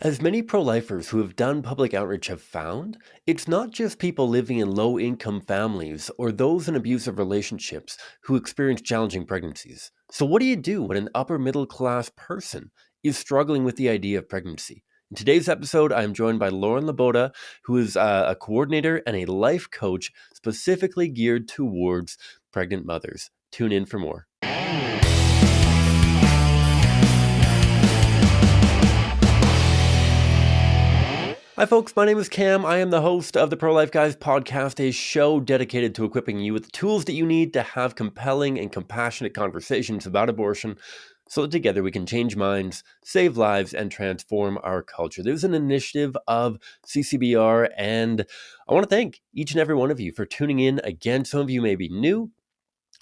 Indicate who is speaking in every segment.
Speaker 1: As many pro-lifers who have done public outreach have found, it's not just people living in low-income families or those in abusive relationships who experience challenging pregnancies. So what do you do when an upper middle class person is struggling with the idea of pregnancy? In today's episode, I'm joined by Lauren Loboda, who is a coordinator and a life coach specifically geared towards pregnant mothers. Tune in for more. Hi, folks. My name is Cam. I am the host of the Pro-Life Guys podcast, a show dedicated to equipping you with the tools that you need to have compelling and compassionate conversations about abortion so that together we can change minds, save lives, and transform our culture. There's an initiative of CCBR, and I want to thank each and every one of you for tuning in. Again, some of you may be new.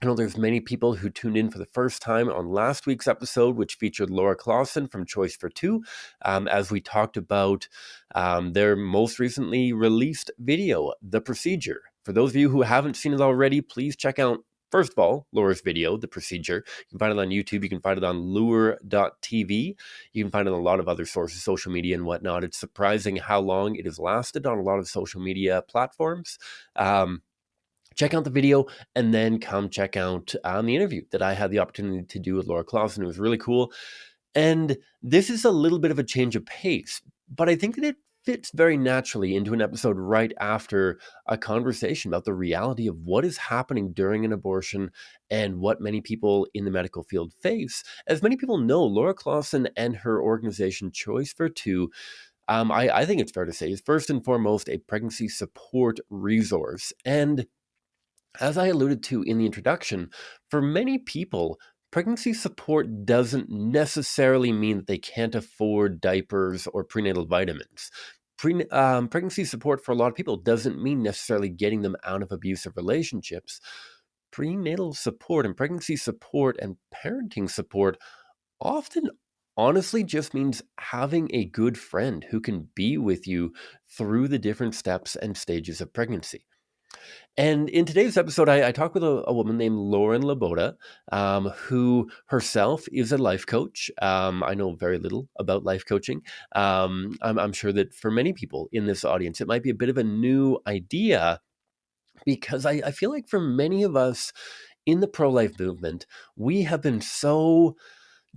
Speaker 1: I know there's many people who tuned in for the first time on last week's episode, which featured Laura Clausen from Choice for Two, as we talked about their most recently released video, The Procedure. For those of you who haven't seen it already, please check out, first of all, Laura's video, The Procedure. You can find it on YouTube. You can find it on lure.tv. You can find it on a lot of other sources, social media and whatnot. It's surprising how long it has lasted on a lot of social media platforms. Check out the video and then come check out the interview that I had the opportunity to do with Laura Clausen. It was really cool. And this is a little bit of a change of pace, but I think that it fits very naturally into an episode right after a conversation about the reality of what is happening during an abortion and what many people in the medical field face. As many people know, Laura Clausen and her organization Choice for Two, I think it's fair to say, is first and foremost a pregnancy support resource. And as I alluded to in the introduction, for many people, pregnancy support doesn't necessarily mean that they can't afford diapers or prenatal vitamins. Pregnancy support for a lot of people doesn't mean necessarily getting them out of abusive relationships. Prenatal support and pregnancy support and parenting support often honestly just means having a good friend who can be with you through the different steps and stages of pregnancy. And in today's episode, I talked with a woman named Lauren Loboda, who herself is a life coach. I know very little about life coaching. I'm sure that for many people in this audience, it might be a bit of a new idea because I feel like for many of us in the pro-life movement, we have been so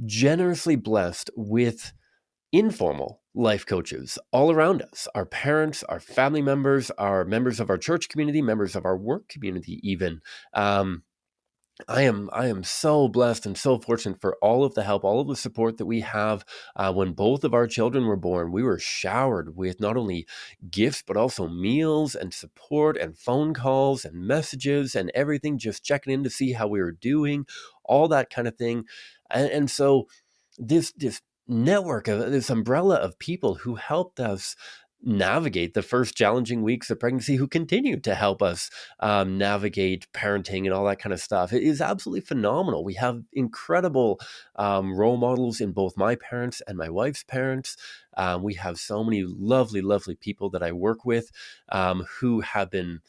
Speaker 1: generously blessed with informal life coaches all around us, our parents, our family members, our members of our church community, members of our work community even. Um, I am so blessed and so fortunate for all of the help, all of the support that we have. When both of our children were born, we were showered with not only gifts, but also meals and support and phone calls and messages and everything, just checking in to see how we were doing, all that kind of thing. And so this network of this umbrella of people who helped us navigate the first challenging weeks of pregnancy, who continue to help us navigate parenting and all that kind of stuff. It is absolutely phenomenal. We have incredible role models in both my parents and my wife's parents. We have so many lovely, lovely people that I work with who have been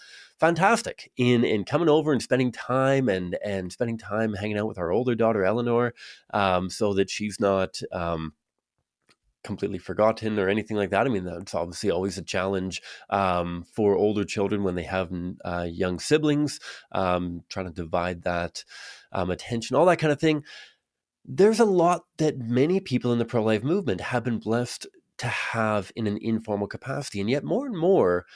Speaker 1: fantastic in coming over and spending time and spending time hanging out with our older daughter Eleanor, so that she's not completely forgotten or anything like that. I mean, that's obviously always a challenge for older children when they have young siblings, trying to divide that attention, all that kind of thing. There's a lot that many people in the pro-life movement have been blessed to have in an informal capacity. And yet more and more,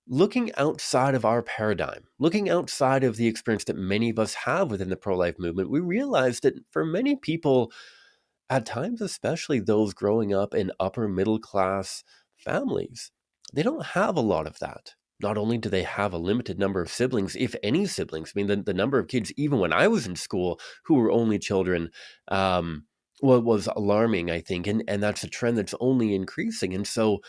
Speaker 1: looking outside of our paradigm, looking outside of the experience that many of us have within the pro-life movement, we realize that for many people, at times, especially those growing up in upper middle class families, they don't have a lot of that. Not only do they have a limited number of siblings, if any siblings, I mean, the number of kids, even when I was in school, who were only children, was alarming, I think. And that's a trend that's only increasing. And so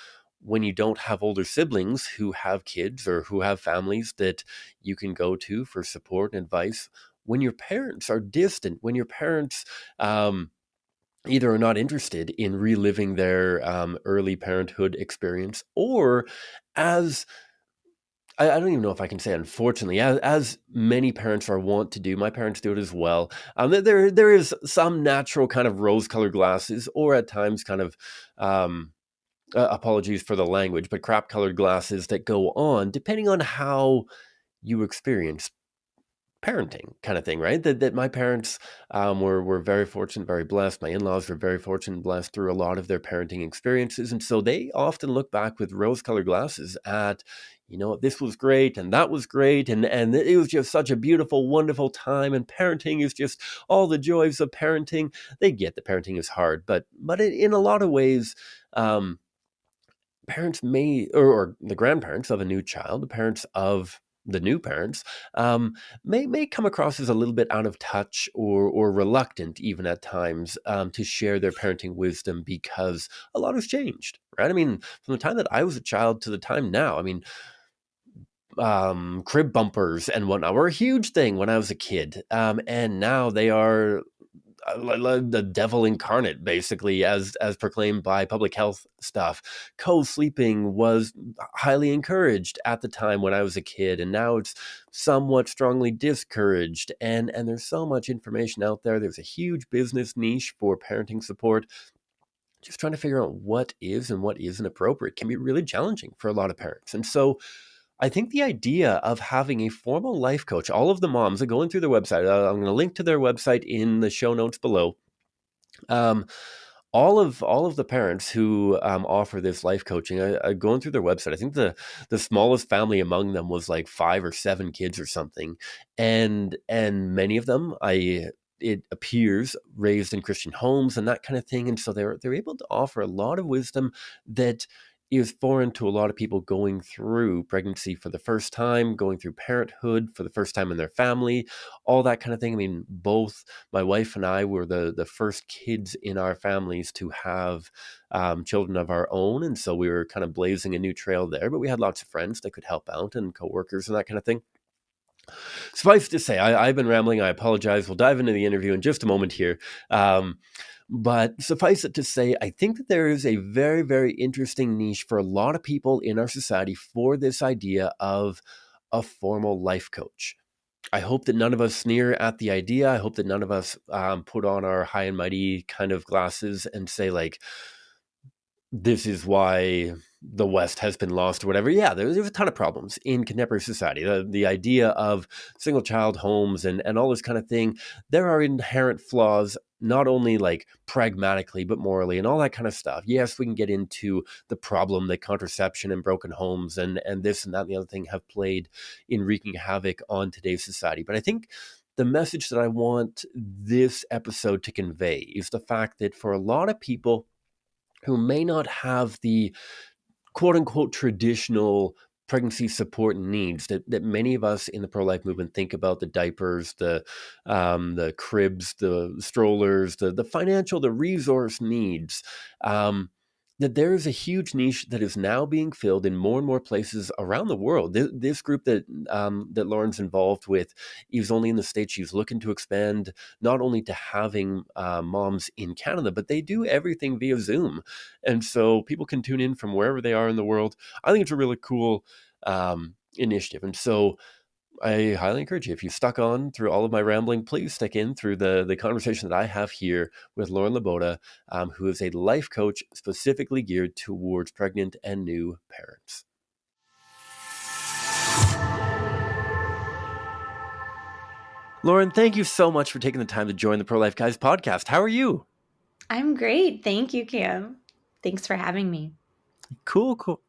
Speaker 1: when you don't have older siblings who have kids or who have families that you can go to for support and advice, when your parents are distant, when your parents, either are not interested in reliving their early parenthood experience, or as I don't even know if I can say unfortunately, as many parents are wont to do, my parents do it as well. There is some natural kind of rose-colored glasses, or at times kind of apologies for the language, but crap colored glasses that go on depending on how you experience parenting kind of thing, right? That my parents were very fortunate, very blessed. My in-laws were very fortunate and blessed through a lot of their parenting experiences. And so they often look back with rose-colored glasses at, this was great and that was great. And it was just such a beautiful, wonderful time. And parenting is just all the joys of parenting. They get that parenting is hard, but in a lot of ways, um, parents may, or the grandparents of a new child, the parents of the new parents, may come across as a little bit out of touch or reluctant even at times to share their parenting wisdom because a lot has changed, right? I mean, from the time that I was a child to the time now, I mean, crib bumpers and whatnot were a huge thing when I was a kid, and now they are the devil incarnate, basically, as proclaimed by public health stuff. Co-sleeping was highly encouraged at the time when I was a kid, and now it's somewhat strongly discouraged. And there's so much information out there. There's a huge business niche for parenting support. Just trying to figure out what is and what isn't appropriate can be really challenging for a lot of parents. And so I think the idea of having a formal life coach, all of the moms are going through their website. I'm going to link to their website in the show notes below. Um, all of the parents who offer this life coaching, going through their website. I think the smallest family among them was like 5 or 7 kids or something, and many of them, it appears, raised in Christian homes and that kind of thing, and so they're able to offer a lot of wisdom that is foreign to a lot of people going through pregnancy for the first time, going through parenthood for the first time in their family, all that kind of thing. I mean, both my wife and I were the first kids in our families to have children of our own, and so we were kind of blazing a new trail there. But we had lots of friends that could help out and coworkers and that kind of thing. Suffice to say, I've been rambling. I apologize. We'll dive into the interview in just a moment here. Um, but suffice it to say, I think that there is a very, very interesting niche for a lot of people in our society for this idea of a formal life coach. I hope that none of us sneer at the idea. I hope that none of us put on our high and mighty kind of glasses and say, like, this is why the West has been lost or whatever. Yeah, there's a ton of problems in contemporary society. The idea of single child homes and all this kind of thing, there are inherent flaws, not only like pragmatically, but morally and all that kind of stuff. Yes, we can get into the problem that contraception and broken homes and this and that and the other thing have played in wreaking havoc on today's society. But I think the message that I want this episode to convey is the fact that for a lot of people who may not have the quote unquote traditional pregnancy support needs that many of us in the pro-life movement think about: the diapers, the cribs, the strollers, the financial, the resource needs, that there is a huge niche that is now being filled in more and more places around the world. This group that Lauren's involved with is only in the States. She's looking to expand not only to having moms in Canada, but they do everything via Zoom. And so people can tune in from wherever they are in the world. I think it's a really cool initiative. And so I highly encourage you, if you stuck on through all of my rambling, please stick in through the conversation that I have here with Lauren Loboda, who is a life coach specifically geared towards pregnant and new parents. Lauren, thank you so much for taking the time to join the Pro-Life Guys podcast. How are you?
Speaker 2: I'm great. Thank you, Cam. Thanks for having me.
Speaker 1: Cool.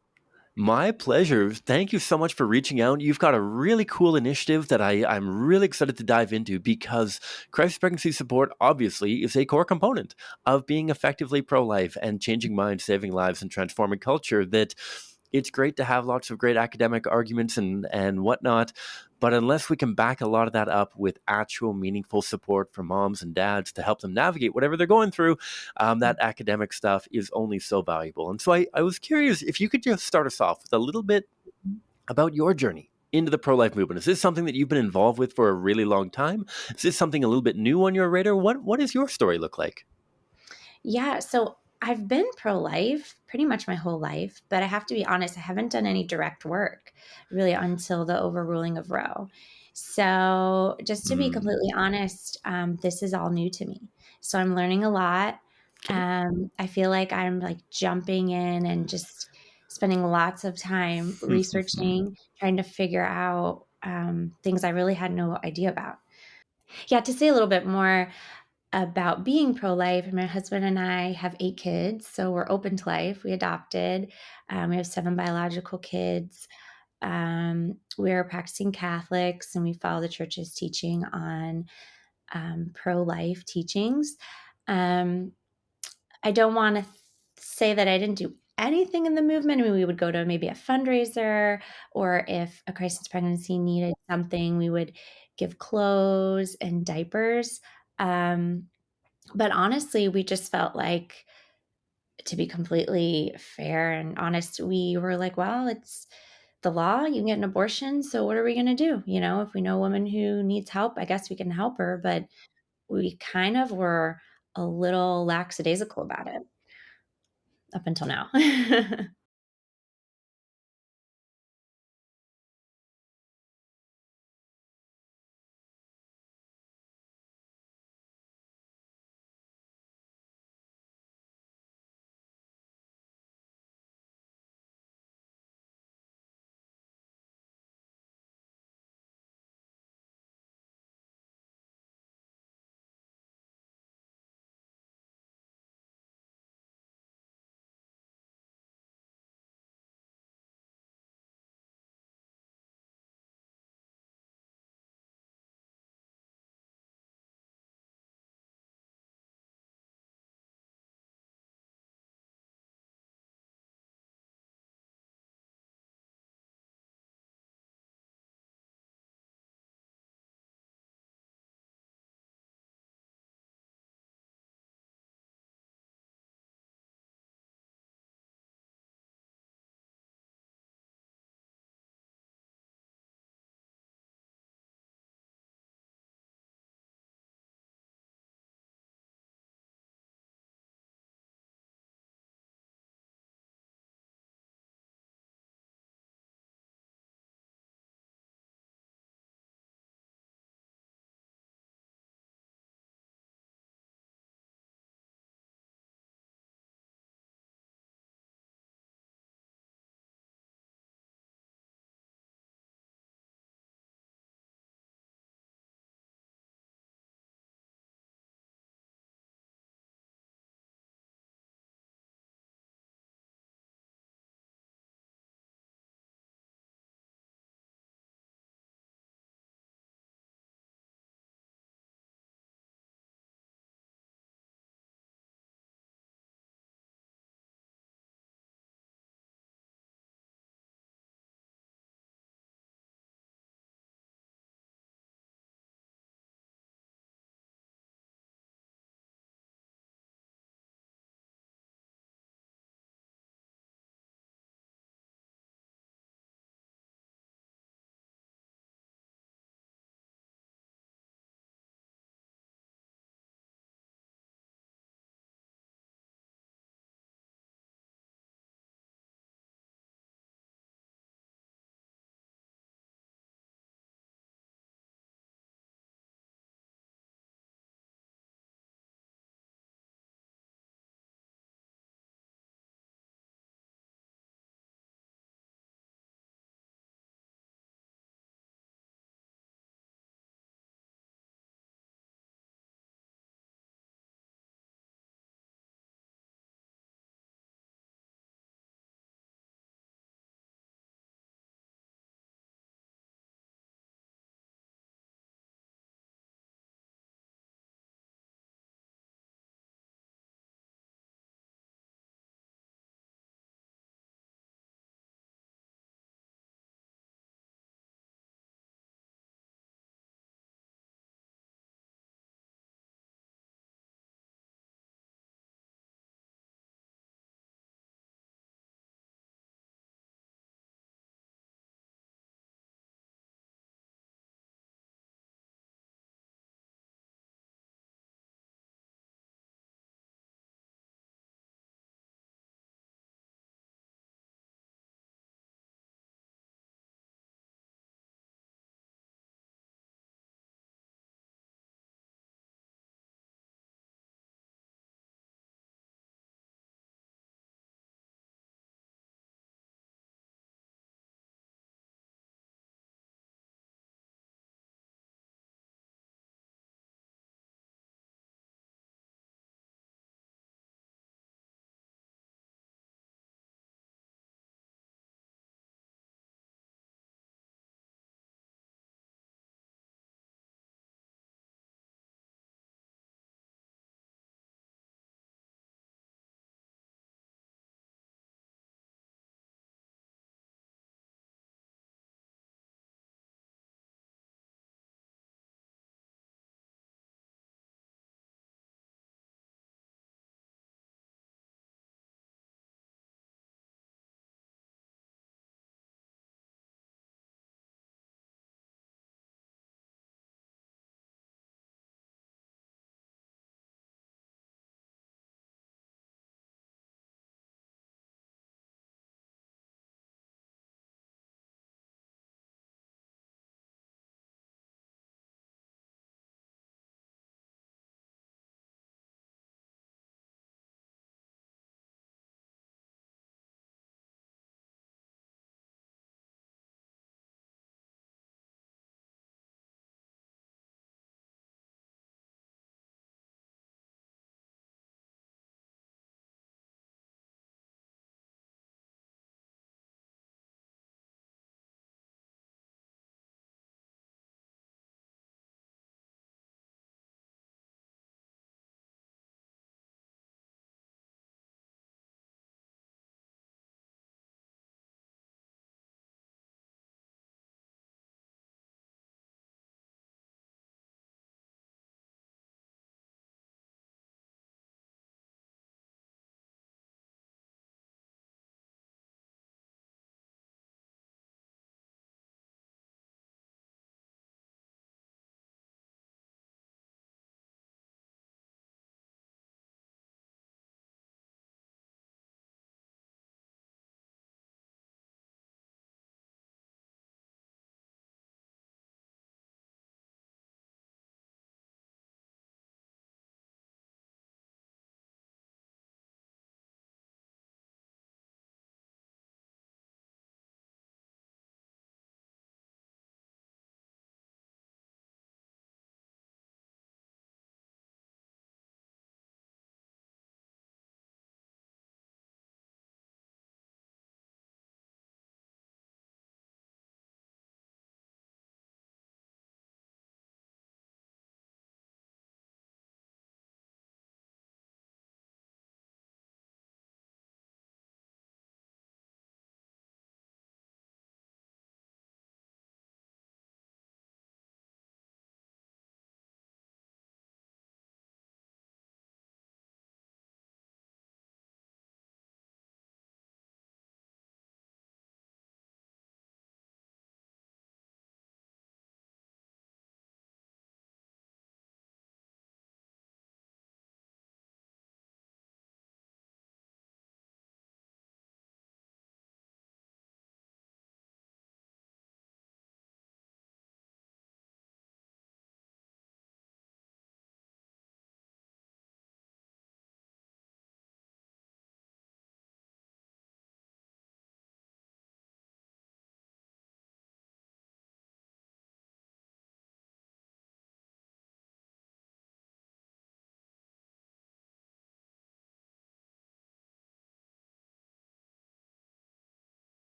Speaker 1: My pleasure. Thank you so much for reaching out. You've got a really cool initiative that I'm really excited to dive into, because crisis pregnancy support obviously is a core component of being effectively pro-life and changing minds, saving lives, and transforming culture. That it's great to have lots of great academic arguments and whatnot, but unless we can back a lot of that up with actual meaningful support from moms and dads to help them navigate whatever they're going through, that academic stuff is only so valuable. And so I was curious if you could just start us off with a little bit about your journey into the pro-life movement. Is this something that you've been involved with for a really long time? Is this something a little bit new on your radar? What does your story look like?
Speaker 2: Yeah, so I've been pro-life pretty much my whole life, but I have to be honest, I haven't done any direct work really until the overruling of Roe. So just to be
Speaker 1: Mm.
Speaker 2: completely honest, this is all new to me. So I'm learning a lot.
Speaker 1: Okay.
Speaker 2: I feel like I'm like jumping in and just spending lots of time researching, trying to figure out things I really had no idea about. Yeah, to say a little bit more about being pro life, my husband and I have 8 kids, so we're open to life. We adopted, we have 7 biological kids. We're practicing Catholics and we follow the church's teaching on pro life teachings. Um, I don't want to say that I didn't do anything in the movement. I mean, we would go to maybe a fundraiser, or if a crisis pregnancy needed something, we would give clothes and diapers. Um, but honestly, we just felt like, to be completely fair and honest, we were like, well, it's the law. You can get an abortion. So what are we going to do? If we know a woman who needs help, I guess we can help her. But we kind of were a little lackadaisical about it up until now.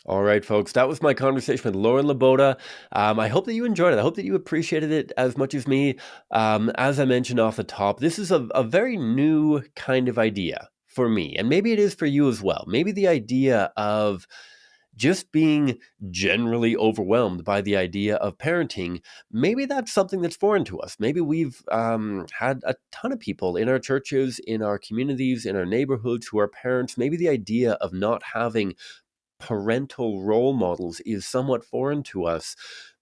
Speaker 1: All right, folks, that was my conversation with Lauren Loboda. I hope that you enjoyed it. I hope that you appreciated it as much as me. As I mentioned off the top, this is a very new kind of idea for me, and maybe it is for you as well. Maybe the idea of just being generally overwhelmed by the idea of parenting, maybe that's something that's foreign to us. Maybe we've had a ton of people in our churches, in our communities, in our neighborhoods who are parents. Maybe the idea of not having parental role models is somewhat foreign to us.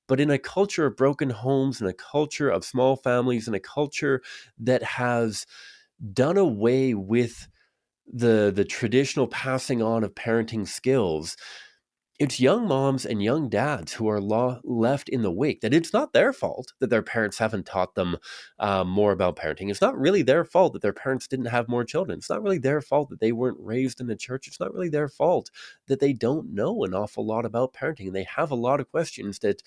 Speaker 1: But in a culture of broken homes, in a culture of small families, in a culture that has done away with the traditional passing on of parenting skills, it's young moms and young dads who are left in the wake. That it's not their fault that their parents haven't taught them more about parenting. It's not really their fault that their parents didn't have more children. It's not really their fault that they weren't raised in the church. It's not really their fault that they don't know an awful lot about parenting. And they have a lot of questions that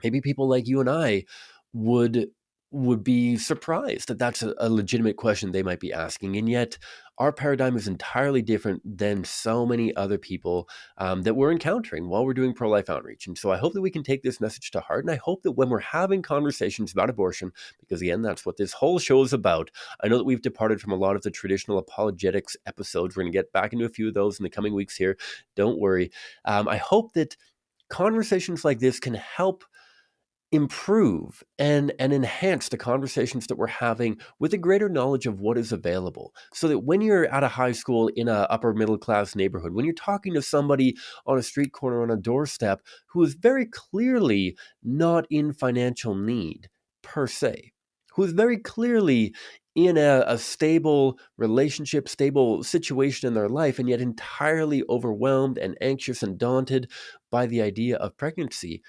Speaker 1: maybe people like you and I would would be surprised that that's a legitimate question they might be asking. And yet our paradigm is entirely different than so many other people that we're encountering while we're doing pro-life outreach. And so I hope that we can take this message to heart. And I hope that when we're having conversations about abortion, because again, that's what this whole show is about. I know that we've departed from a lot of the traditional apologetics episodes. We're going to get back into a few of those in the coming weeks here. Don't worry. I hope that conversations like this can help improve and enhance the conversations that we're having with a greater knowledge of what is available, so that when you're at a high school in a upper middle class neighborhood, when you're talking to somebody on a street corner on a doorstep who is very clearly not in financial need per se, who is very clearly in a stable relationship, stable situation in their life, and yet entirely overwhelmed and anxious and daunted by the idea of pregnancy,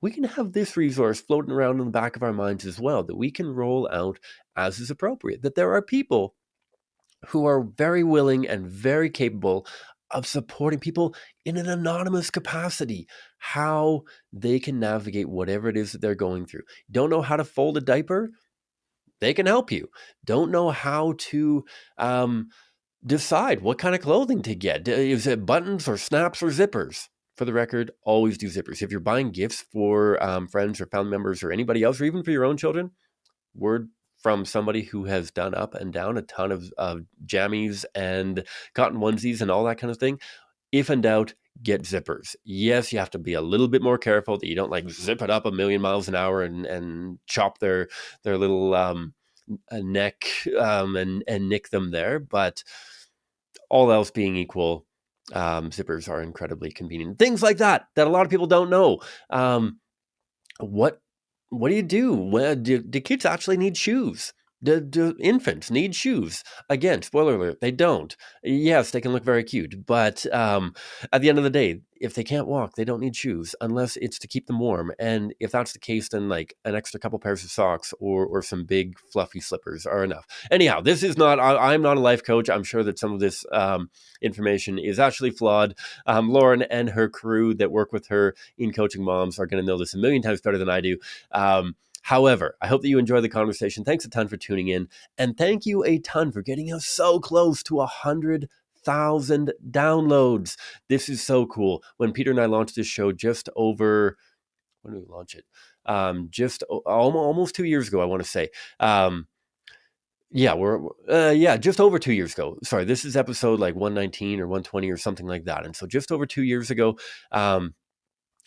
Speaker 1: we can have this resource floating around in the back of our minds as well, that we can roll out as is appropriate. That there are people who are very willing and very capable of supporting people in an anonymous capacity, how they can navigate whatever it is that they're going through. Don't know how to fold a diaper? They can help you. Don't know how to decide what kind of clothing to get. Is it buttons or snaps or zippers? For the record, always do zippers. If you're buying gifts for friends or family members or anybody else, or even for your own children, word from somebody who has done up and down a ton of jammies and cotton onesies and all that kind of thing. If in doubt, get zippers. Yes, you have to be a little bit more careful that you don't like zip it up a million miles an hour and chop their little neck and nick them there. But all else being equal, zippers are incredibly convenient. Things like that a lot of people don't know. Um, what what do you do? Do kids actually need shoes? Do infants need shoes? Again, spoiler alert, they don't. Yes, they can look very cute, but at the end of the day, if they can't walk, they don't need shoes unless it's to keep them warm. And if that's the case, then like an extra couple pairs of socks or some big fluffy slippers are enough. Anyhow, this is not. I'm not a life coach. I'm sure that some of this information is actually flawed. Lauren and her crew that work with her in coaching moms are going to know this a million times better than I do. However, I hope that you enjoy the conversation. Thanks a ton for tuning in. And thank you a ton for getting us so close to 100,000 downloads. This is so cool. When Peter and I launched this show just over, when did we launch it? Just almost 2 years ago, I want to say. Yeah, just over 2 years ago. Sorry, this is episode like 119 or 120 or something like that. And so just over 2 years ago,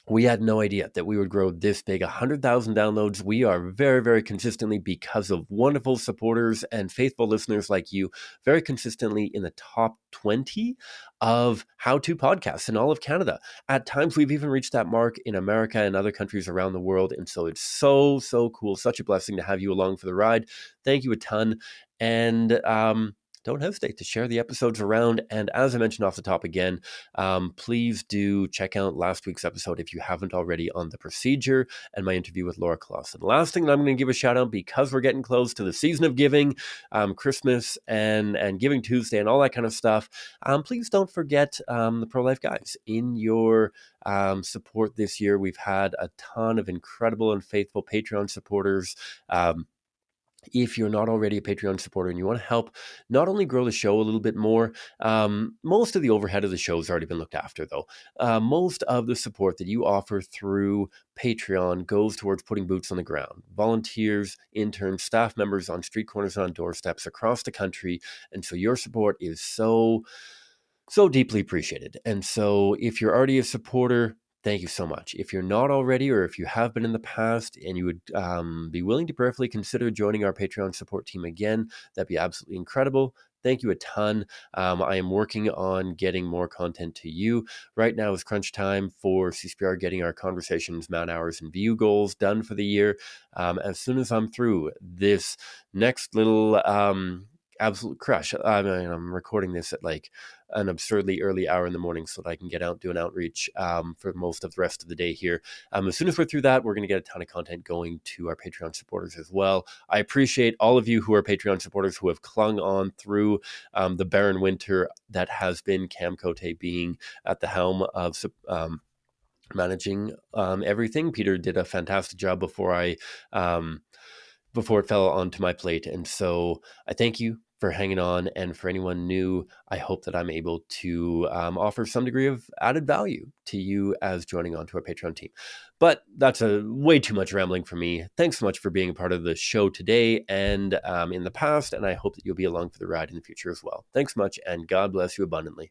Speaker 1: we had no idea that we would grow this big, 100,000 downloads. We are very, very consistently, because of wonderful supporters and faithful listeners like you, very consistently in the top 20 of how-to podcasts in all of Canada. At times, we've even reached that mark in America and other countries around the world. And so it's so, so cool. Such a blessing to have you along for the ride. Thank you a ton. And don't hesitate to share the episodes around. And as I mentioned off the top again, please do check out last week's episode if you haven't already on the procedure and my interview with Laura Clausen. The last thing that I'm going to give a shout out, because we're getting close to the season of giving, Christmas and Giving Tuesday and all that kind of stuff, please don't forget the Pro-Life Guys in your support this year. We've had a ton of incredible and faithful Patreon supporters. If you're not already a Patreon supporter and you want to help not only grow the show a little bit more, most of the overhead of the show has already been looked after, though. Most of the support that you offer through Patreon goes towards putting boots on the ground. Volunteers, interns, staff members on street corners and on doorsteps across the country. And so your support is so deeply appreciated. And so if you're already a supporter, thank you so much. If you're not already, or if you have been in the past and you would be willing to prayerfully consider joining our Patreon support team again, that'd be absolutely incredible. Thank you a ton. I am working on getting more content to you. Right now is crunch time for CCPR getting our conversations, man hours, and view goals done for the year. As soon as I'm through this next little absolute crush, I mean, I'm recording this at like an absurdly early hour in the morning so that I can get out and do an outreach for most of the rest of the day here. As soon as we're through that, we're going to get a ton of content going to our Patreon supporters as well. I appreciate all of you who are Patreon supporters who have clung on through the barren winter that has been Cam Cote being at the helm of managing everything. Peter did a fantastic job before it fell onto my plate. And so I thank you for hanging on. And for anyone new, I hope that I'm able to offer some degree of added value to you as joining onto our Patreon team. But that's a way too much rambling for me. Thanks so much for being a part of the show today and in the past. And I hope that you'll be along for the ride in the future as well. Thanks much, and God bless you abundantly.